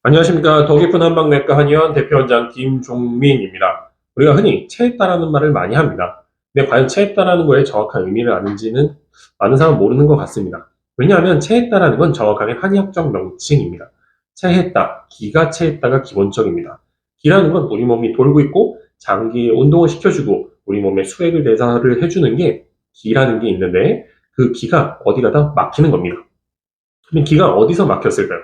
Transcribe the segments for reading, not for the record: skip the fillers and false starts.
안녕하십니까. 더 깊은 한방내과 한의원 대표원장 김종민입니다. 우리가 흔히 체했다라는 말을 많이 합니다. 근데 과연 체했다라는 거에 정확한 의미를 아는지는 많은 사람은 모르는 것 같습니다. 왜냐하면 체했다라는 건 정확하게 한의학적 명칭입니다. 체했다, 기가 체했다가 기본적입니다. 기라는 건 우리 몸이 돌고 있고 장기의 운동을 시켜주고 우리 몸의 수액을 대사를 해주는 게 기라는 게 있는데 그 기가 어디 가다 막히는 겁니다. 그럼 기가 어디서 막혔을까요?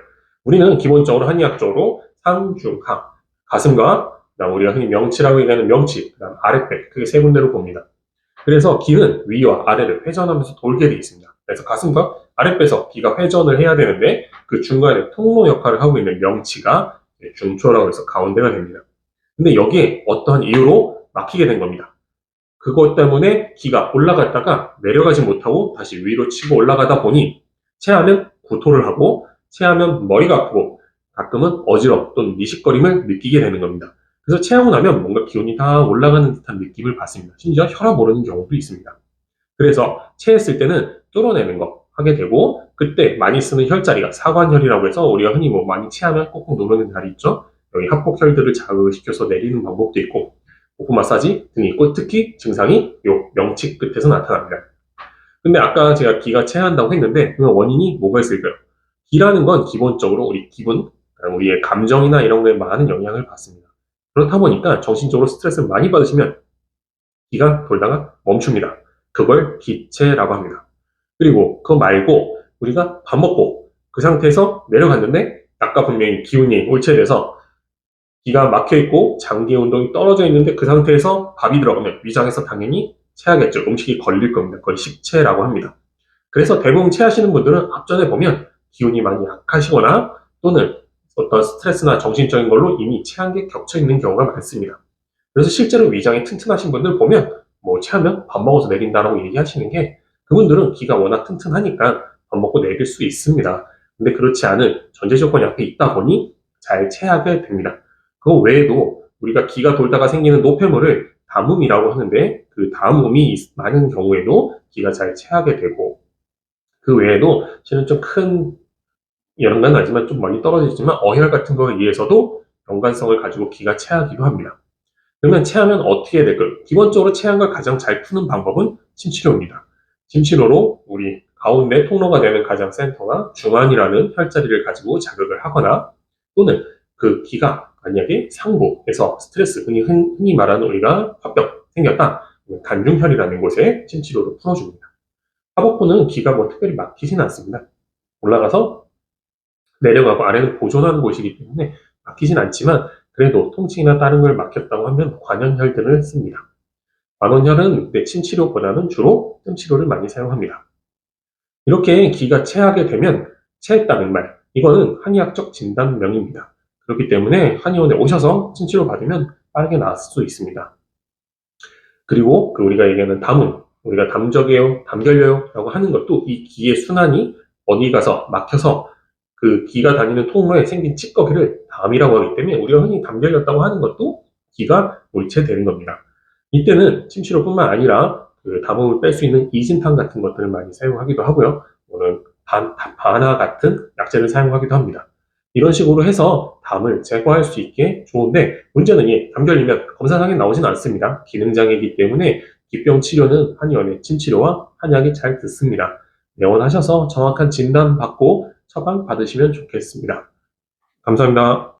우리는 기본적으로 한의학적으로 상중하, 가슴과 그다음 우리가 흔히 명치라고 얘기하는 명치, 그다음 아랫배 크게 세 군데로 봅니다. 그래서 기는 위와 아래를 회전하면서 돌게 되어 있습니다. 그래서 가슴과 아랫배에서 기가 회전을 해야 되는데 그 중간에 통로 역할을 하고 있는 명치가 중초라고 해서 가운데가 됩니다. 근데 여기에 어떠한 이유로 막히게 된 겁니다. 그것 때문에 기가 올라갔다가 내려가지 못하고 다시 위로 치고 올라가다 보니 체하면 구토를 하고 체하면 머리가 아프고 가끔은 어지럼 또는 미식거림을 느끼게 되는 겁니다. 그래서 체하고 나면 뭔가 기운이 다 올라가는 듯한 느낌을 받습니다. 심지어 혈압 오르는 경우도 있습니다. 그래서 체했을 때는 뚫어내는 거 하게 되고 그때 많이 쓰는 혈자리가 사관혈이라고 해서 우리가 흔히 뭐 많이 체하면 꾹꾹 누르는 자리 있죠. 여기 합곡혈들을 자극시켜서 내리는 방법도 있고 호프 마사지 등이 있고 특히 증상이 요 명치 끝에서 나타납니다. 근데 아까 제가 기가 체한다고 했는데 그 원인이 뭐가 있을까요? 기라는 건 기본적으로 우리 기분, 우리의 감정이나 이런 거에 많은 영향을 받습니다. 그렇다 보니까 정신적으로 스트레스를 많이 받으시면 기가 돌다가 멈춥니다. 그걸 기체라고 합니다. 그리고 그거 말고 우리가 밥 먹고 그 상태에서 내려갔는데 아까 분명히 기운이 울체돼서 기가 막혀 있고 장기 운동이 떨어져 있는데 그 상태에서 밥이 들어가면 위장에서 당연히 체하겠죠. 음식이 걸릴 겁니다. 그걸 식체라고 합니다. 그래서 대부분 체하시는 분들은 앞전에 보면 기운이 많이 약하시거나 또는 어떤 스트레스나 정신적인 걸로 이미 체한 게 겹쳐 있는 경우가 많습니다. 그래서 실제로 위장이 튼튼하신 분들 보면 뭐 체하면 밥 먹어서 내린다라고 얘기하시는 게 그분들은 기가 워낙 튼튼하니까 밥 먹고 내릴 수 있습니다. 근데 그렇지 않은 전제 조건이 앞에 있다 보니 잘 체하게 됩니다. 그 외에도 우리가 기가 돌다가 생기는 노폐물을 담음이라고 하는데 그 담음이 많은 경우에도 기가 잘 체하게 되고 그 외에도 실은 좀 큰 연관은 아니지만 좀 멀리 떨어지지만 어혈 같은 거에 의해서도 연관성을 가지고 기가 체하기도 합니다. 그러면 체하면 어떻게 해야 될까요? 기본적으로 체한 걸 가장 잘 푸는 방법은 침치료입니다. 침치료로 우리 가운데 통로가 되는 가장 센터가 중안이라는 혈자리를 가지고 자극을 하거나 또는 그 기가 만약에 상부에서 스트레스, 흔히 말하는 우리가 화병 생겼다. 간중혈이라는 곳에 침치료로 풀어줍니다. 하복부는 기가 뭐 특별히 막히진 않습니다. 올라가서 내려가고 아래는 보존하는 곳이기 때문에 막히진 않지만 그래도 통증이나 다른 걸 막혔다고 하면 관연혈들을 씁니다. 관원혈은 침 치료보다는 주로 뜸 치료를 많이 사용합니다. 이렇게 기가 체하게 되면 체했다는 말, 이거는 한의학적 진단명입니다. 그렇기 때문에 한의원에 오셔서 침치료 받으면 빠르게 나을 수 있습니다. 그리고 그 우리가 얘기하는 담음, 우리가 담적이에요, 담결려요 라고 하는 것도 이 기의 순환이 어디 가서 막혀서 그 기가 다니는 통로에 생긴 찌꺼기를 담이라고 하기 때문에 우리가 흔히 담결렸다고 하는 것도 기가 물체되는 겁니다. 이때는 침치료뿐만 아니라 그 담음을 뺄 수 있는 이진탕 같은 것들을 많이 사용하기도 하고요. 또는 바나 같은 약재를 사용하기도 합니다. 이런 식으로 해서 담을 제거할 수 있게 좋은데 문제는 담 결리면 검사상에 나오진 않습니다. 기능장애이기 때문에 기병 치료는 한의원의 침치료와 한약이 잘 듣습니다. 내원하셔서 정확한 진단 받고 처방 받으시면 좋겠습니다. 감사합니다.